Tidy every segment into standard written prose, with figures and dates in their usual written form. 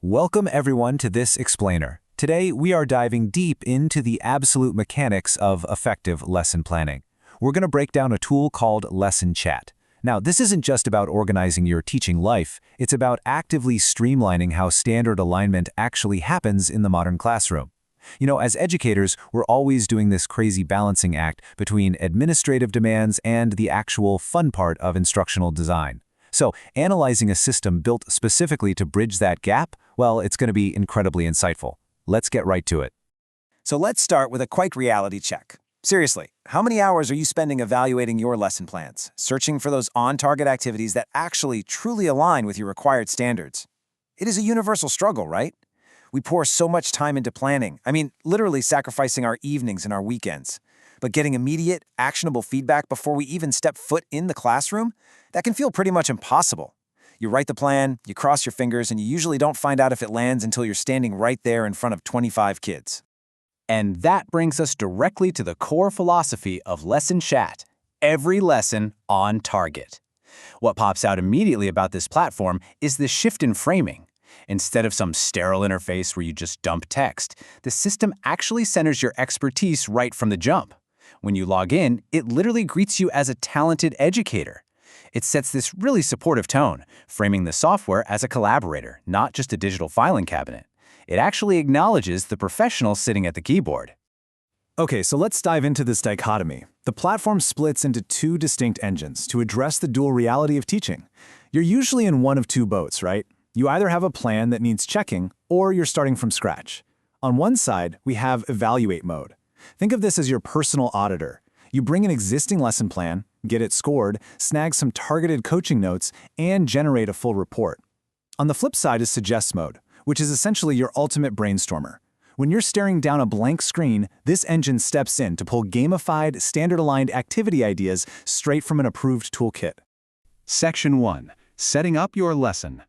Welcome everyone to this explainer. Today we are diving deep into the absolute mechanics of effective lesson planning. We're going to break down a tool called Lesson Chat. Now, this isn't just about organizing your teaching life, it's about actively streamlining how standard alignment actually happens in the modern classroom. As educators, we're always doing this crazy balancing act between administrative demands and the actual fun part of instructional design. So, analyzing a system built specifically to bridge that gap, well, it's going to be incredibly insightful. Let's get right to it. So let's start with a quick reality check. Seriously, how many hours are you spending evaluating your lesson plans, searching for those on-target activities that actually truly align with your required standards? It is a universal struggle, right? We pour so much time into planning, literally sacrificing our evenings and our weekends. But getting immediate, actionable feedback before we even step foot in the classroom, that can feel pretty much impossible. You write the plan, you cross your fingers, and you usually don't find out if it lands until you're standing right there in front of 25 kids. And that brings us directly to the core philosophy of Lesson Chat: every lesson on target. What pops out immediately about this platform is the shift in framing. Instead of some sterile interface where you just dump text, the system actually centers your expertise right from the jump. When you log in, it literally greets you as a talented educator. It sets this really supportive tone, framing the software as a collaborator, not just a digital filing cabinet. It actually acknowledges the professional sitting at the keyboard. Okay, so let's dive into this dichotomy. The platform splits into two distinct engines to address the dual reality of teaching. You're usually in one of two boats, right? You either have a plan that needs checking, or you're starting from scratch. On one side, we have evaluate mode. Think of this as your personal auditor. You bring an existing lesson plan, get it scored, snag some targeted coaching notes, and generate a full report. On the flip side is suggest mode, which is essentially your ultimate brainstormer. When you're staring down a blank screen, this engine steps in to pull gamified, standard-aligned activity ideas straight from an approved toolkit. Section 1. Setting up your lesson.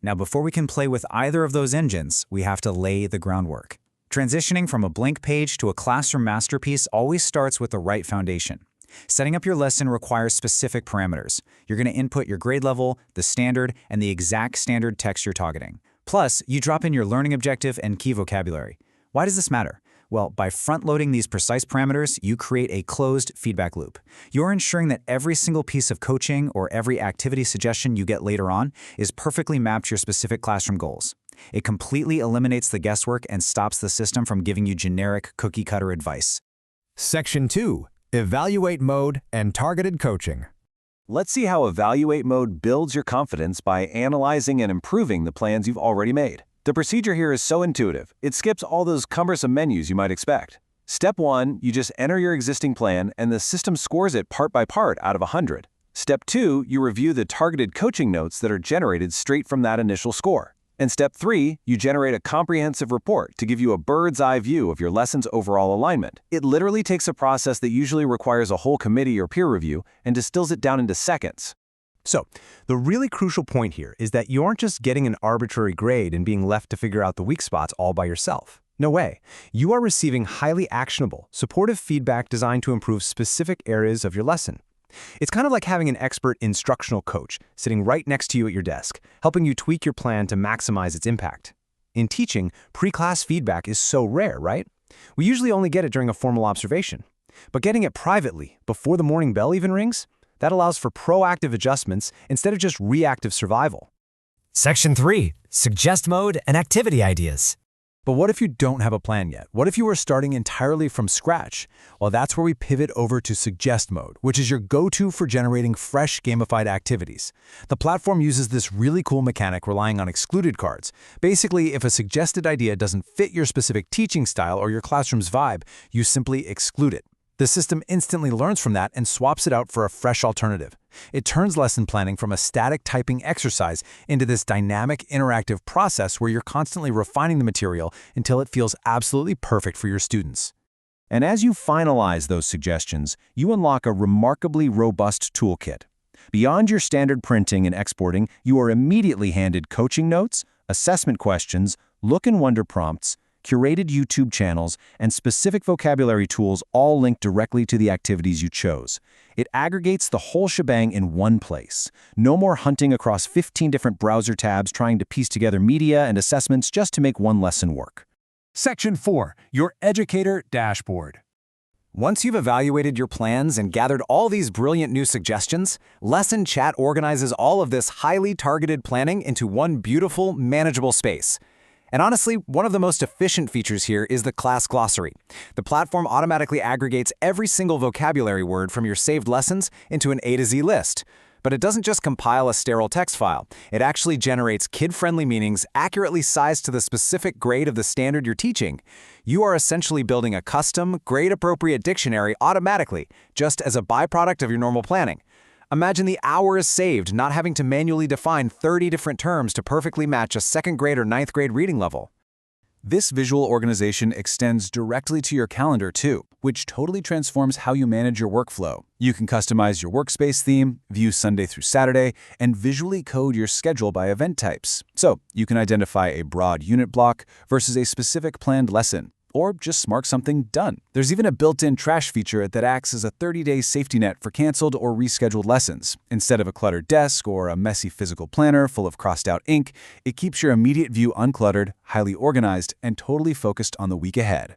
Now, before we can play with either of those engines, we have to lay the groundwork. Transitioning from a blank page to a classroom masterpiece always starts with the right foundation. Setting up your lesson requires specific parameters. You're going to input your grade level, the standard, and the exact standard text you're targeting. Plus, you drop in your learning objective and key vocabulary. Why does this matter? Well, by front-loading these precise parameters, you create a closed feedback loop. You're ensuring that every single piece of coaching or every activity suggestion you get later on is perfectly mapped to your specific classroom goals. It completely eliminates the guesswork and stops the system from giving you generic cookie-cutter advice. Section 2. Evaluate mode and targeted coaching. Let's see how evaluate mode builds your confidence by analyzing and improving the plans you've already made. The procedure here is so intuitive, it skips all those cumbersome menus you might expect. Step 1, you just enter your existing plan and the system scores it part by part out of 100. Step 2, you review the targeted coaching notes that are generated straight from that initial score. And Step 3, you generate a comprehensive report to give you a bird's-eye view of your lesson's overall alignment. It literally takes a process that usually requires a whole committee or peer review and distills it down into seconds. So, the really crucial point here is that you aren't just getting an arbitrary grade and being left to figure out the weak spots all by yourself. No way. You are receiving highly actionable, supportive feedback designed to improve specific areas of your lesson. It's kind of like having an expert instructional coach sitting right next to you at your desk, helping you tweak your plan to maximize its impact. In teaching, pre-class feedback is so rare, right? We usually only get it during a formal observation. But getting it privately, before the morning bell even rings, that allows for proactive adjustments instead of just reactive survival. Section 3. Suggest mode and activity ideas. But what if you don't have a plan yet? What if you are starting entirely from scratch? Well, that's where we pivot over to suggest mode, which is your go-to for generating fresh gamified activities. The platform uses this really cool mechanic relying on excluded cards. Basically, if a suggested idea doesn't fit your specific teaching style or your classroom's vibe, you simply exclude it. The system instantly learns from that and swaps it out for a fresh alternative. It turns lesson planning from a static typing exercise into this dynamic, interactive process where you're constantly refining the material until it feels absolutely perfect for your students. And as you finalize those suggestions, you unlock a remarkably robust toolkit. Beyond your standard printing and exporting, you are immediately handed coaching notes, assessment questions, look and wonder prompts, curated YouTube channels, and specific vocabulary tools all linked directly to the activities you chose. It aggregates the whole shebang in one place. No more hunting across 15 different browser tabs trying to piece together media and assessments just to make one lesson work. Section 4. Your Educator Dashboard. Once you've evaluated your plans and gathered all these brilliant new suggestions, Lesson Chat organizes all of this highly targeted planning into one beautiful, manageable space. And honestly, one of the most efficient features here is the class glossary. The platform automatically aggregates every single vocabulary word from your saved lessons into an A to Z list. But it doesn't just compile a sterile text file. It actually generates kid-friendly meanings accurately sized to the specific grade of the standard you're teaching. You are essentially building a custom, grade-appropriate dictionary automatically, just as a byproduct of your normal planning. Imagine the hours saved not having to manually define 30 different terms to perfectly match a 2nd grade or 9th grade reading level. This visual organization extends directly to your calendar too, which totally transforms how you manage your workflow. You can customize your workspace theme, view Sunday through Saturday, and visually code your schedule by event types. So you can identify a broad unit block versus a specific planned lesson, or just mark something done. There's even a built-in trash feature that acts as a 30-day safety net for canceled or rescheduled lessons. Instead of a cluttered desk or a messy physical planner full of crossed-out ink, it keeps your immediate view uncluttered, highly organized, and totally focused on the week ahead.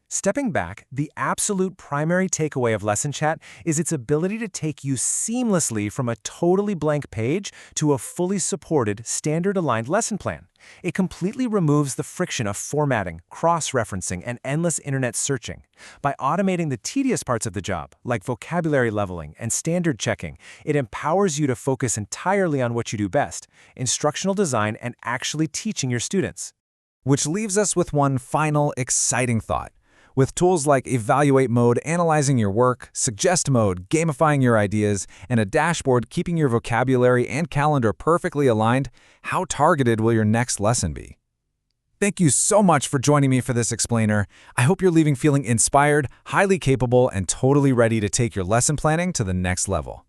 Stepping back, the absolute primary takeaway of Lesson Chat is its ability to take you seamlessly from a totally blank page to a fully supported, standard-aligned lesson plan. It completely removes the friction of formatting, cross-referencing, and endless internet searching. By automating the tedious parts of the job, like vocabulary leveling and standard checking, it empowers you to focus entirely on what you do best, instructional design and actually teaching your students. Which leaves us with one final exciting thought. With tools like Evaluate Mode analyzing your work, Suggest Mode gamifying your ideas, and a dashboard keeping your vocabulary and calendar perfectly aligned, how targeted will your next lesson be? Thank you so much for joining me for this explainer. I hope you're leaving feeling inspired, highly capable, and totally ready to take your lesson planning to the next level.